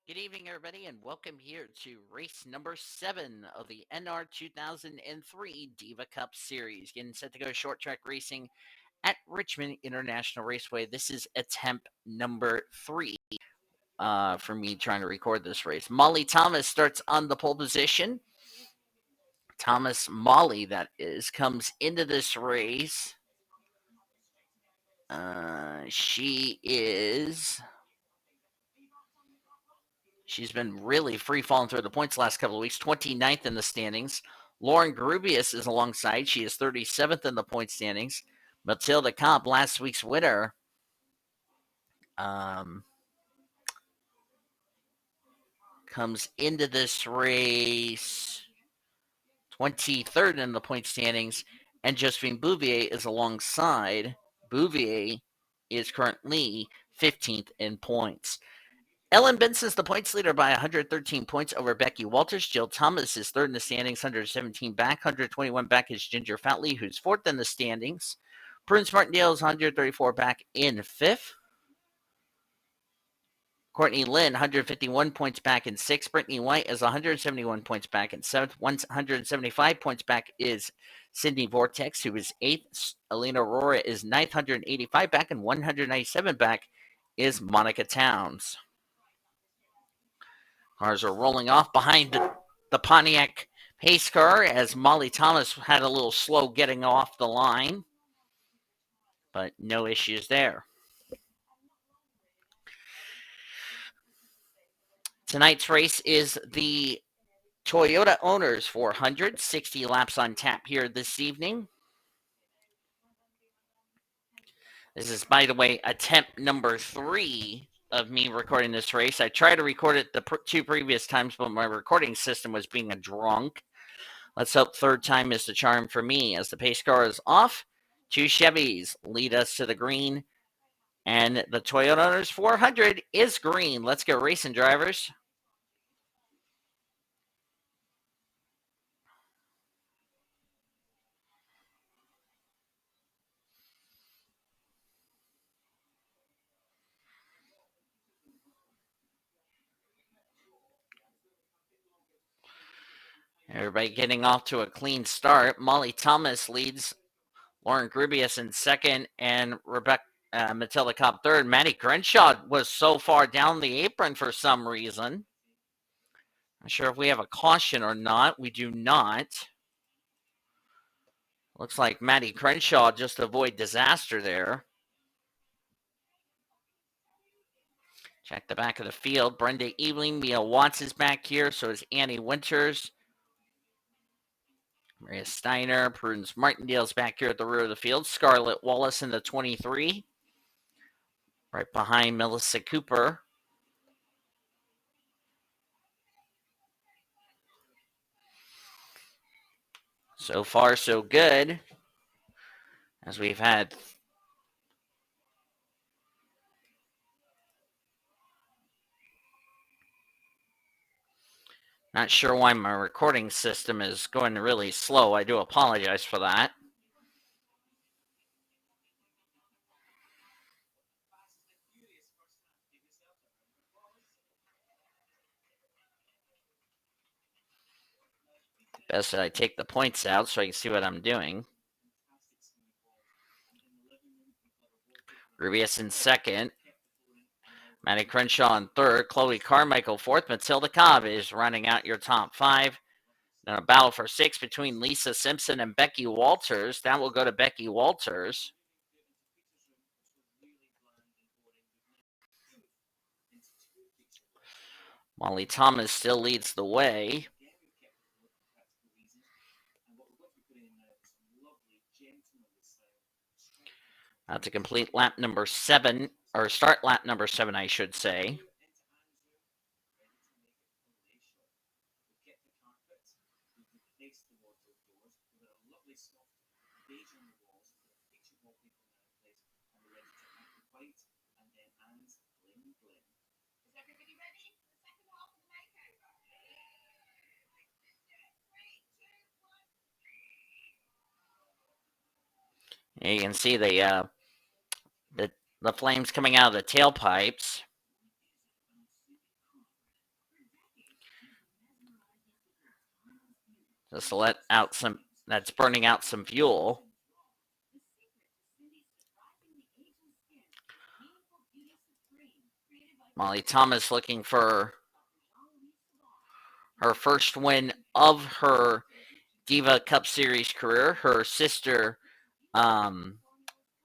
Good evening, everybody, and welcome here to race number 7 of the NR2003 Diva Cup Series. Getting set to go short track racing at Richmond International Raceway. This is attempt number 3 for me trying to record this race. Molly Thomas starts on the pole position. Thomas Molly, that is, comes into this race. She's been really free falling through the points the last couple of weeks, 29th in the standings. Lauren Grubius is alongside. She is 37th in the point standings. Matilda Cobb, last week's winner, comes into this race 23rd in the point standings. And Josephine Bouvier is alongside. Bouvier is currently 15th in points. Ellen Benson's the points leader by 113 points over Becky Walters. Jill Thomas is third in the standings, 117 back. 121 back is Ginger Fatley, who's fourth in the standings. Prudence Martindale is 134 back in fifth. Courtney Lynn, 151 points back in sixth. Brittany White is 171 points back in seventh. 175 points back is Sydney Vortex, who is eighth. Alina Aurora is ninth, 185 back, and 197 back is Monica Towns. Cars are rolling off behind the Pontiac pace car as Molly Thomas had a little slow getting off the line, but no issues there. Tonight's race is the Toyota Owners 400, 60 laps on tap here this evening. This is, by the way, attempt number 3 of me recording this race. I tried to record it the 2 previous times, but my recording system was being a drunk. Let's hope third time is the charm for me. As the pace car is off, 2 Chevys lead us to the green, and the Toyota Owners 400 is green. Let's go racing, drivers. Everybody getting off to a clean start. Molly Thomas leads. Lauren Grubius in second, and Matilda Cobb third. Maddie Crenshaw was so far down the apron for some reason. Not sure if we have a caution or not. We do not. Looks like Maddie Crenshaw just avoid disaster there. Check the back of the field. Brenda Eveling, Mia Watts is back here. So is Annie Winters. Maria Steiner, Prudence Martindale's back here at the rear of the field. Scarlett Wallace in the 23. Right behind Melissa Cooper. So far, so good. As we've had not sure why my recording system is going really slow. I do apologize for that. Best that I take the points out so I can see what I'm doing. Rubius in second. Maddie Crenshaw in third. Chloe Carmichael fourth. Matilda Cobb is running out your top 5. Then a battle for 6 between Lisa Simpson and Becky Walters. That will go to Becky Walters. Molly Thomas still leads the way. To complete lap number 7, or start lap number 7, I should say. You can see the flames coming out of the tailpipes. Just to let out some, that's burning out some fuel. Molly Thomas looking for her first win of her Diva Cup Series career. Her sister,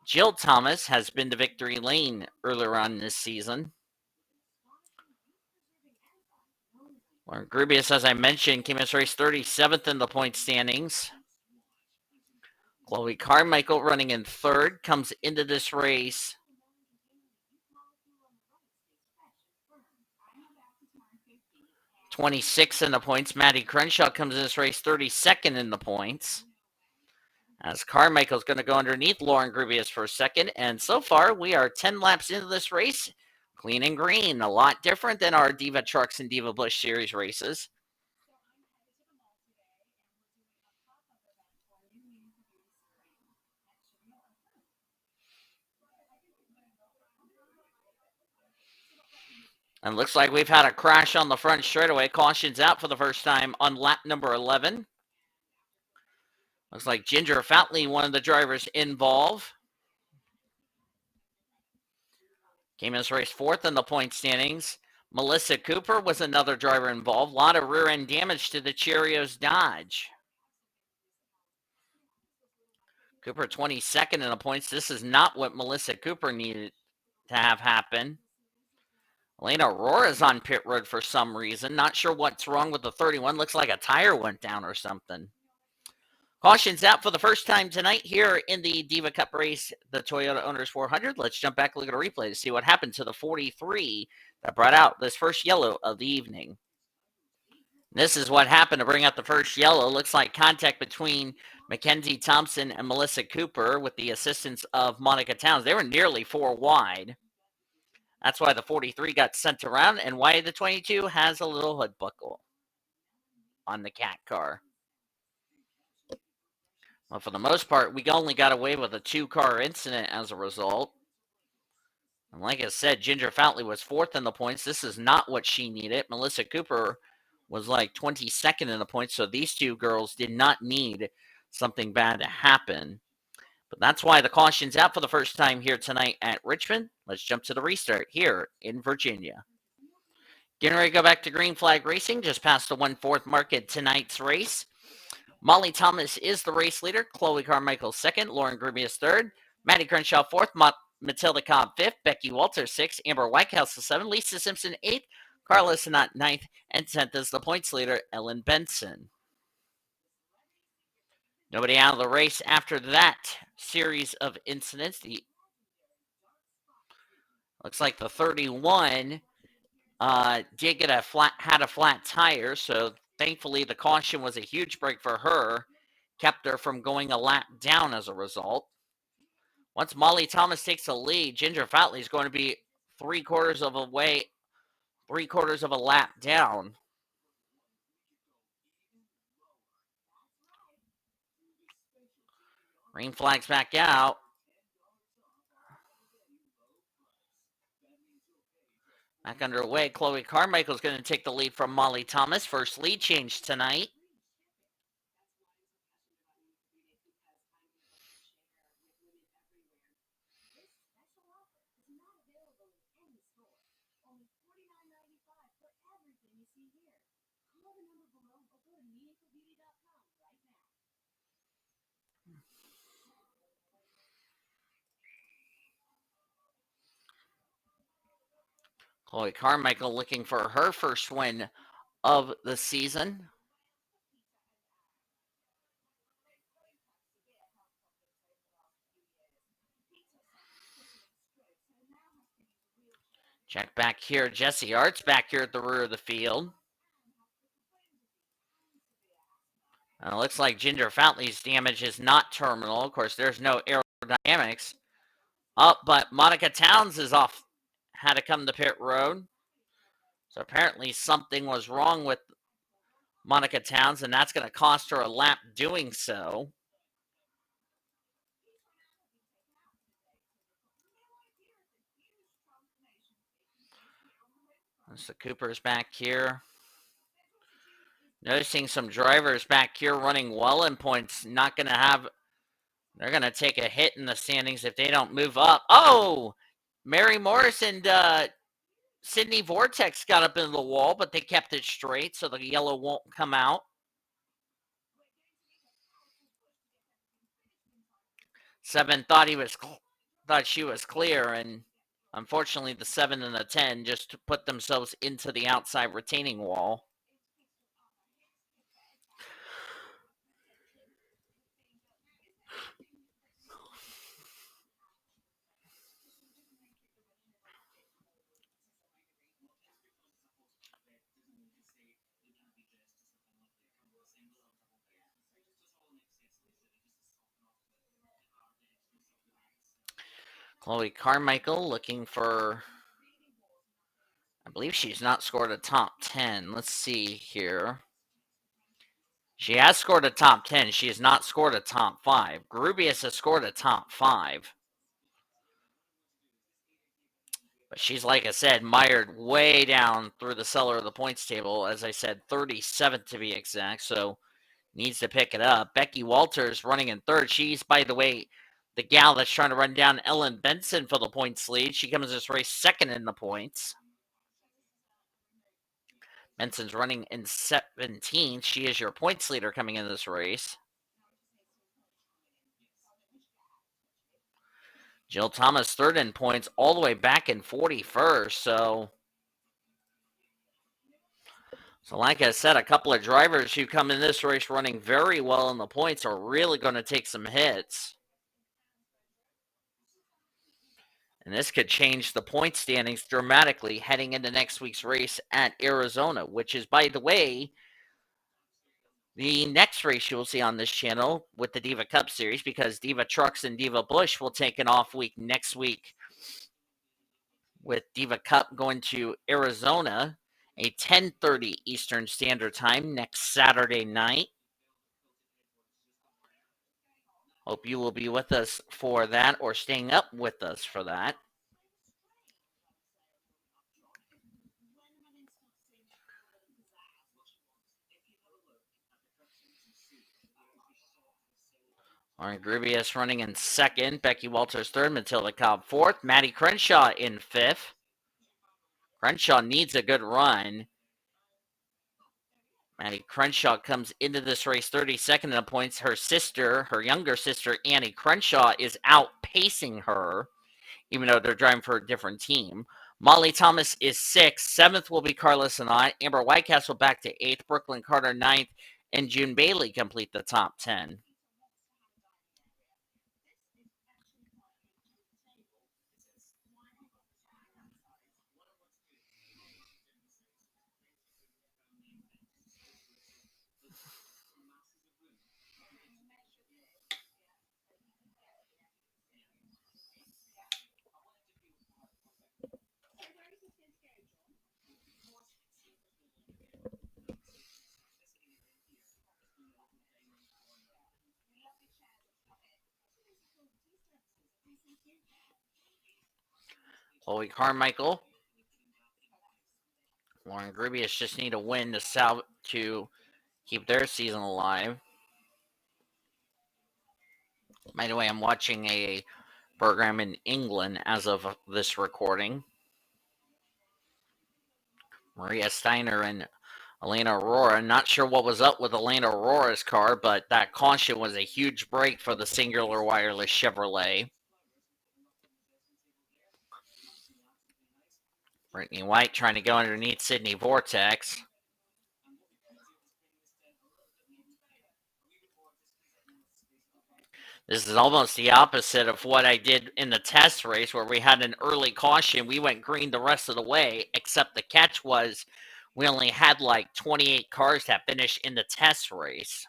Jill Thomas, has been to victory lane earlier on this season. Lauren Grubius, as I mentioned, came in this race 37th in the point standings. Chloe Carmichael running in third, comes into this race 26th in the points. Maddie Crenshaw comes in this race 32nd in the points. As Carmichael's going to go underneath Lauren Grubius for a second. And so far, we are 10 laps into this race. Clean and green. A lot different than our Diva Trucks and Diva Bush Series races. And looks like we've had a crash on the front straightaway. Caution's out for the first time on lap number 11. Looks like Ginger Fatley, one of the drivers involved. Came in this race fourth in the point standings. Melissa Cooper was another driver involved. A lot of rear end damage to the Cheerios Dodge. Cooper 22nd in the points. This is not what Melissa Cooper needed to have happen. Elena Aurora's on pit road for some reason. Not sure what's wrong with the 31. Looks like a tire went down or something. Caution's out for the first time tonight here in the Diva Cup race, the Toyota Owners 400. Let's jump back and look at a replay to see what happened to the 43 that brought out this first yellow of the evening. This is what happened to bring out the first yellow. Looks like contact between Mackenzie Thompson and Melissa Cooper with the assistance of Monica Towns. They were nearly 4 wide. That's why the 43 got sent around and why the 22 has a little hood buckle on the cat car. Well, for the most part, we only got away with a 2-car incident as a result. And like I said, Ginger Fatley was fourth in the points. This is not what she needed. Melissa Cooper was like 22nd in the points, so these two girls did not need something bad to happen. But that's why the caution's out for the first time here tonight at Richmond. Let's jump to the restart here in Virginia. Getting ready to go back to green flag racing, just past the 1/4 mark in tonight's race. Molly Thomas is the race leader. Chloe Carmichael second. Lauren Grubius third. Maddie Crenshaw fourth. Matilda Cobb fifth. Becky Walters sixth. Amber Whitehouse seventh. Lisa Simpson eighth. Carla Sinat ninth. And 10th is the points leader, Ellen Benson. Nobody out of the race after that series of incidents. Looks like the 31 did get had a flat tire, so thankfully the caution was a huge break for her, kept her from going a lap down as a result. Once Molly Thomas takes the lead, Ginger Fatley is going to be 3/4 of a lap down. Green flag's back out. Back underway. Chloe Carmichael is going to take the lead from Molly Thomas. First lead change tonight. Chloe Carmichael looking for her first win of the season. Check back here. Jesse Art's back here at the rear of the field. It looks like Ginger Fatley's damage is not terminal. Of course, there's no aerodynamics. But Monica Towns is off, had to come to pit road. So apparently something was wrong with Monica Towns, and that's going to cost her a lap doing so. So Cooper's back here. Noticing some drivers back here running well in points. Not going to have. They're going to take a hit in the standings if they don't move up. Oh! Mary Morris and Sydney Vortex got up into the wall, but they kept it straight, so the yellow won't come out. 7 thought she was clear, and unfortunately the 7 and the 10 just put themselves into the outside retaining wall. Chloe Carmichael looking for, I believe she's not scored a top 10. Let's see here. She has scored a top 10. She has not scored a top 5. Grubius has scored a top 5. But she's, like I said, mired way down through the cellar of the points table. As I said, 37th to be exact. So needs to pick it up. Becky Walters running in third. She's, by the way, the gal that's trying to run down Ellen Benson for the points lead. She comes this race second in the points. Benson's running in 17th. She is your points leader coming in this race. Jill Thomas third in points, all the way back in 41st. So like I said, a couple of drivers who come in this race running very well in the points are really going to take some hits. And this could change the point standings dramatically heading into next week's race at Arizona, which is, by the way, the next race you'll see on this channel with the Diva Cup Series, because Diva Trucks and Diva Bush will take an off week next week with Diva Cup going to Arizona, a 10:30 Eastern Standard Time next Saturday night. Hope you will be with us for that, or staying up with us for that. Lauren Grubius running in second. Becky Walters third. Matilda Cobb fourth. Maddie Crenshaw in fifth. Crenshaw needs a good run. Maddie Crenshaw comes into this race 32nd in the points. Her younger sister, Annie Crenshaw, is outpacing her, even though they're driving for a different team. Molly Thomas is 6th. 7th will be Carla Sanat. Amber Whitecastle back to 8th. Brooklyn Carter 9th. And June Bailey complete the top 10. Chloe Carmichael, Lauren Grubius just need a win to keep their season alive. By the way, I'm watching a program in England as of this recording. Maria Steiner and Elena Aurora. Not sure what was up with Elena Aurora's car, but that caution was a huge break for the Singular Wireless Chevrolet. Brittany White trying to go underneath Sydney Vortex. This is almost the opposite of what I did in the test race, where we had an early caution. We went green the rest of the way, except the catch was we only had like 28 cars that finished in the test race.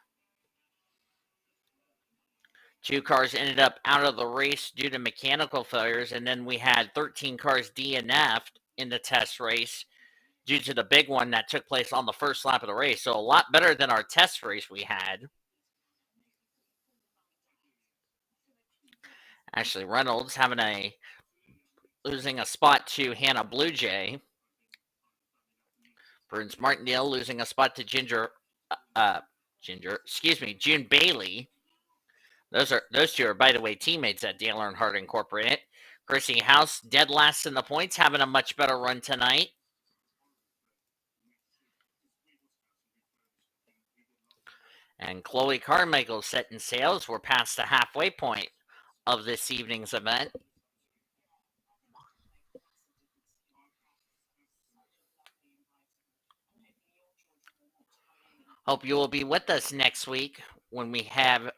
2 cars ended up out of the race due to mechanical failures, and then we had 13 cars DNF'd in the test race due to the big one that took place on the first lap of the race. So a lot better than our test race we had. Ashley Reynolds losing a spot to Hannah Blue Jay. Burns Martindale losing a spot to Ginger June Bailey. Those two are, by the way, teammates at Dale Earnhardt Incorporated. Chrissy House, dead last in the points, having a much better run tonight. And Chloe Carmichael setting sails. We're past the halfway point of this evening's event. Hope you will be with us next week when we have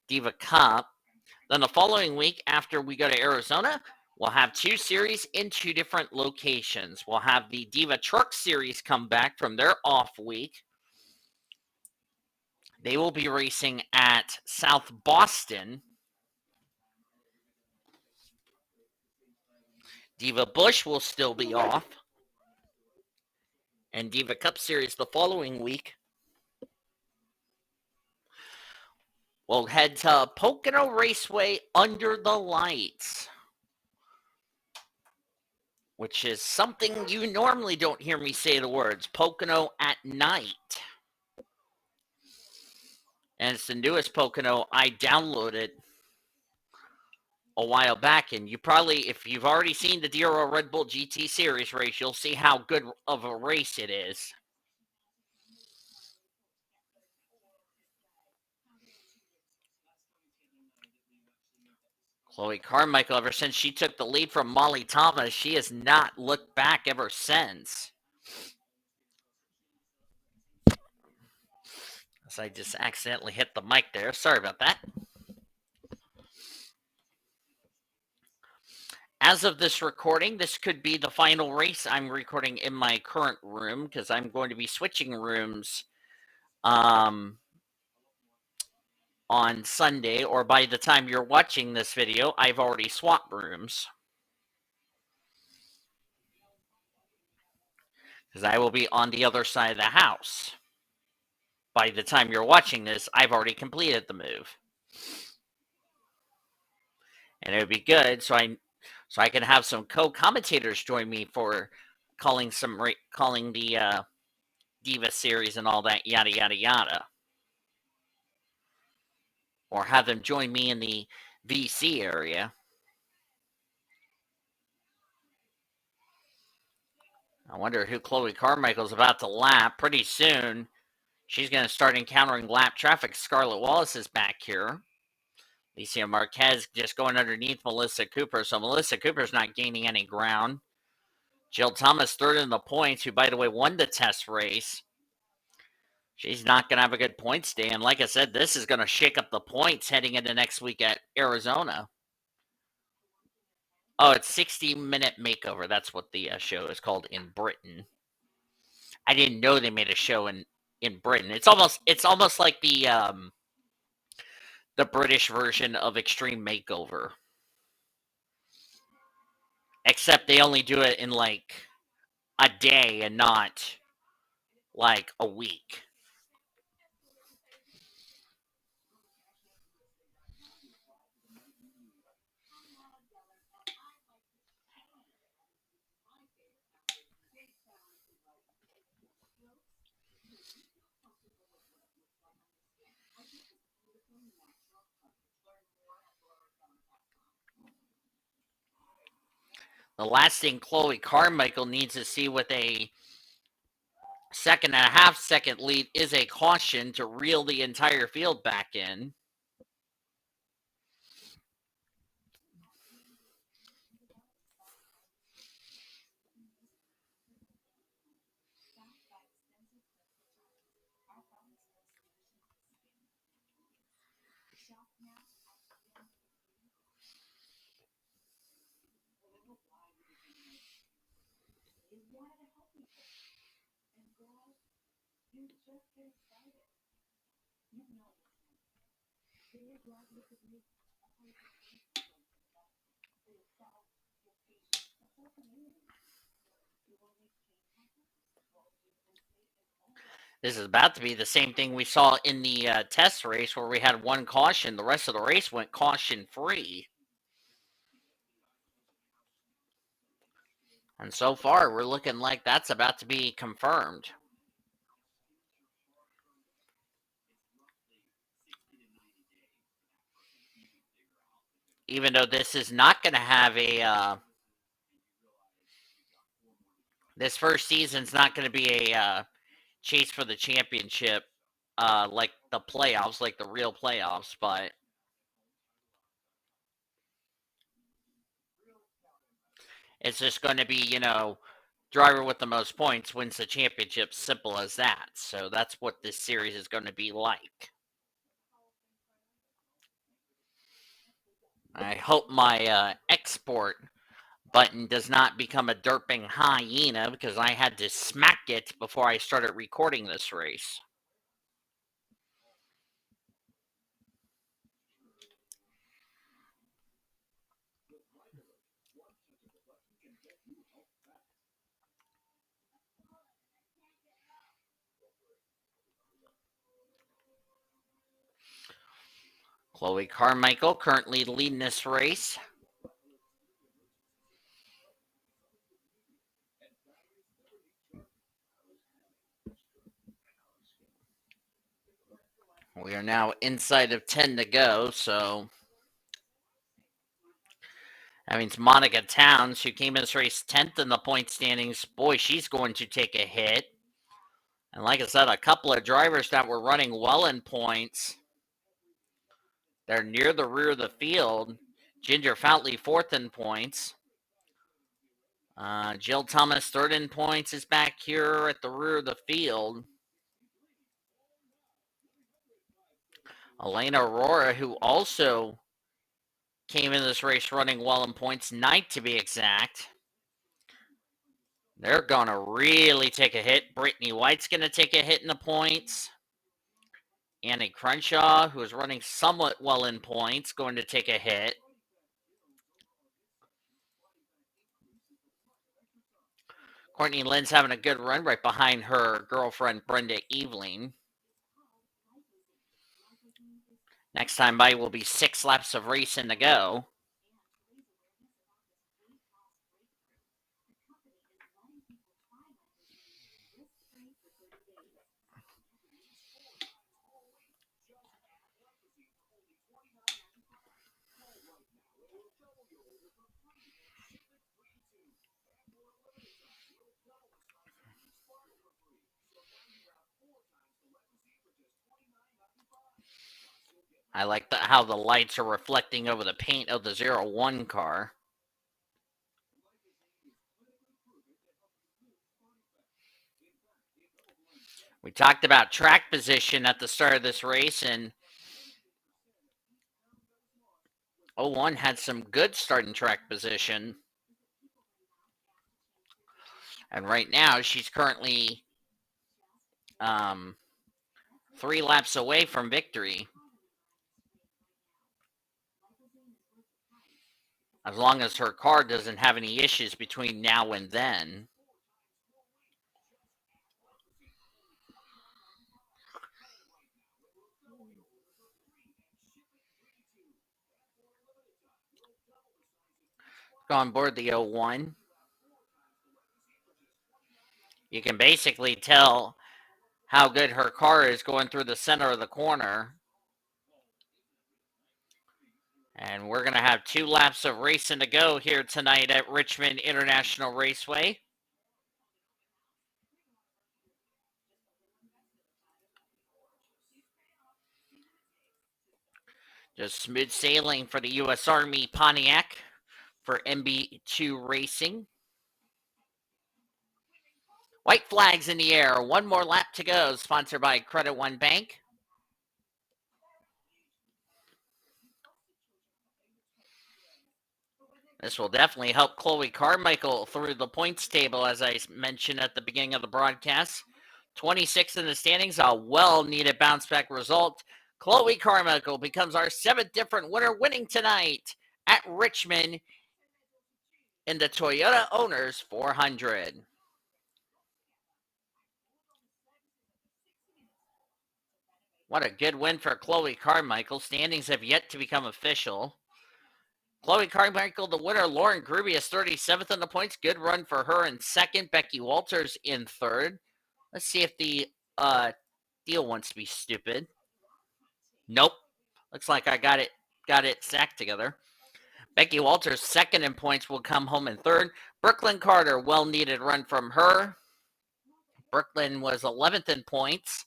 Diva Cup. Then the following week, after we go to Arizona, we'll have two series in two different locations. We'll have the Diva Truck Series come back from their off week. They will be racing at South Boston. Diva Bush will still be off. And Diva Cup Series the following week. We'll head to Pocono Raceway under the lights, which is something you normally don't hear me say the words, Pocono at night. And it's the newest Pocono I downloaded a while back. And you probably, if you've already seen the Dero Red Bull GT Series race, you'll see how good of a race it is. Chloe Carmichael, ever since she took the lead from Molly Thomas, she has not looked back ever since. So I just accidentally hit the mic there. Sorry about that. As of this recording, this could be the final race I'm recording in my current room because I'm going to be switching rooms on Sunday, or by the time you're watching this video, I've already swapped rooms. Because I will be on the other side of the house. By the time you're watching this, I've already completed the move. And it would be good so I can have some co-commentators join me for calling the Diva series and all that, yada yada yada. Or have them join me in the VC area. I wonder who Chloe Carmichael's about to lap. Pretty soon, she's going to start encountering lap traffic. Scarlett Wallace is back here. Alicia Marquez just going underneath Melissa Cooper. So Melissa Cooper's not gaining any ground. Jill Thomas third in the points, who, by the way, won the test race. She's not going to have a good points day. And like I said, this is going to shake up the points heading into next week at Arizona. Oh, it's 60-minute makeover. That's what the show is called in Britain. I didn't know they made a show in Britain. It's almost like the British version of Extreme Makeover. Except they only do it in like a day and not like a week. The last thing Chloe Carmichael needs to see with a 2.5-second lead is a caution to reel the entire field back in. This is about to be the same thing we saw in the test race where we had one caution. The rest of the race went caution-free. And so far, we're looking like that's about to be confirmed. even though this is not going to have a this first season's not going to be a chase for the championship like the playoffs, like the real playoffs, but it's just going to be, driver with the most points wins the championship, simple as that. So that's what this series is going to be like. I hope my export button does not become a derping hyena because I had to smack it before I started recording this race. Chloe Carmichael currently leading this race. We are now inside of 10 to go, so that means Monica Towns, who came in this race 10th in the point standings, boy, she's going to take a hit. And like I said, a couple of drivers that were running well in points, they're near the rear of the field. Ginger Foutley, 4th in points. Jill Thomas, 3rd in points, is back here at the rear of the field. Elena Aurora, who also came in this race running well in points, 9th to be exact. They're going to really take a hit. Brittany White's going to take a hit in the points. Annie Crenshaw, who is running somewhat well in points, going to take a hit. Courtney Lynn's having a good run right behind her girlfriend, Brenda Eveling. Next time by will be 6 laps of racing to go. I like how the lights are reflecting over the paint of the 01 car. We talked about track position at the start of this race, and 01 had some good starting track position. And right now, she's currently 3 laps away from victory. As long as her car doesn't have any issues between now and then. Go on board the 01. You can basically tell how good her car is going through the center of the corner. And we're going to have 2 laps of racing to go here tonight at Richmond International Raceway. Just smooth sailing for the U.S. Army Pontiac for MB2 Racing. White flags in the air. 1 more lap to go. Sponsored by Credit One Bank. This will definitely help Chloe Carmichael through the points table, as I mentioned at the beginning of the broadcast. 26 in the standings, a well-needed bounce-back result. Chloe Carmichael becomes our 7th different winner, winning tonight at Richmond in the Toyota Owners 400. What a good win for Chloe Carmichael. Standings have yet to become official. Chloe Carmichael, the winner. Lauren Grubius, 37th in the points. Good run for her in 2nd. Becky Walters in 3rd. Let's see if the deal wants to be stupid. Nope. Looks like I got it stacked together. Becky Walters, second in points, will come home in third. Brooklyn Carter, well-needed run from her. Brooklyn was 11th in points,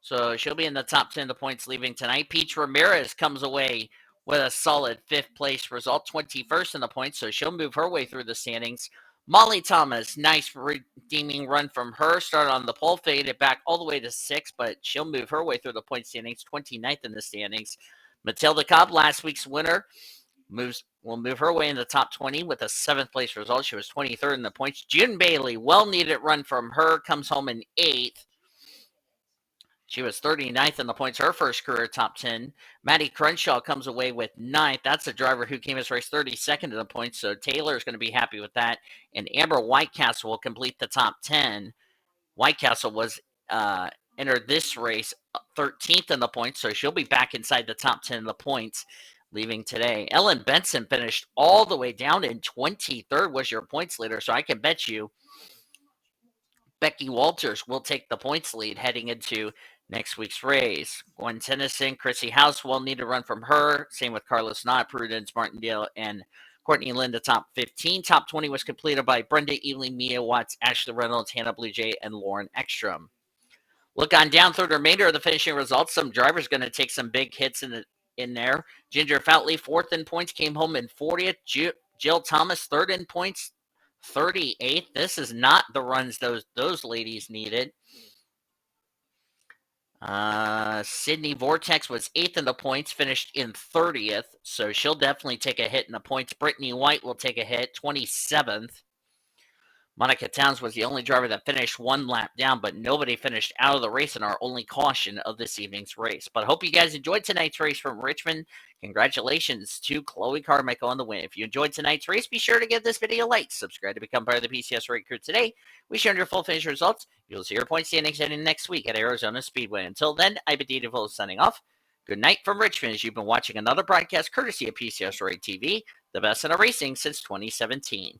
so she'll be in the top 10 of the points leaving tonight. Peach Ramirez comes away with a solid fifth place result, 21st in the points, so she'll move her way through the standings. Molly Thomas, nice redeeming run from her. Started on the pole, faded back all the way to sixth, but she'll move her way through the point standings, 29th in the standings. Matilda Cobb, last week's winner, will move her way in the top 20 with a seventh place result. She was 23rd in the points. June Bailey, well needed run from her, comes home in eighth. She was 39th in the points, her first career top 10. Maddie Crenshaw comes away with ninth. That's a driver who came as race 32nd in the points, so Taylor is going to be happy with that. And Amber Whitecastle will complete the top 10. Whitecastle was entered this race 13th in the points, so she'll be back inside the top 10 in the points leaving today. Ellen Benson finished all the way down in 23rd, was your points leader, so I can bet you Becky Walters will take the points lead heading into next week's race. Gwen Tennyson, Chrissy House will need a run from her. Same with Carlos Knott, Prudence Martindale, and Courtney Lynn, the top 15. Top 20 was completed by Brenda Ealing, Mia Watts, Ashley Reynolds, Hannah Blue Jay, and Lauren Ekstrom. Look on down through the remainder of the finishing results. Some drivers going to take some big hits in there. Ginger Foutley, fourth in points, came home in 40th. Jill Thomas, third in points, 38th. This is not the runs those ladies needed. Sydney Vortex was 8th in the points, finished in 30th, so she'll definitely take a hit in the points. Brittany White will take a hit, 27th. Monica Towns was the only driver that finished one lap down, but nobody finished out of the race in our only caution of this evening's race. But I hope you guys enjoyed tonight's race from Richmond. Congratulations to Chloe Carmichael on the win. If you enjoyed tonight's race, be sure to give this video a like. Subscribe to become part of the PCS Rate Crew today. We share your full finish results. You'll see your point standings heading next week at Arizona Speedway. Until then, I've been DeVos signing off. Good night from Richmond as you've been watching another broadcast courtesy of PCS Rate TV, the best in racing since 2017.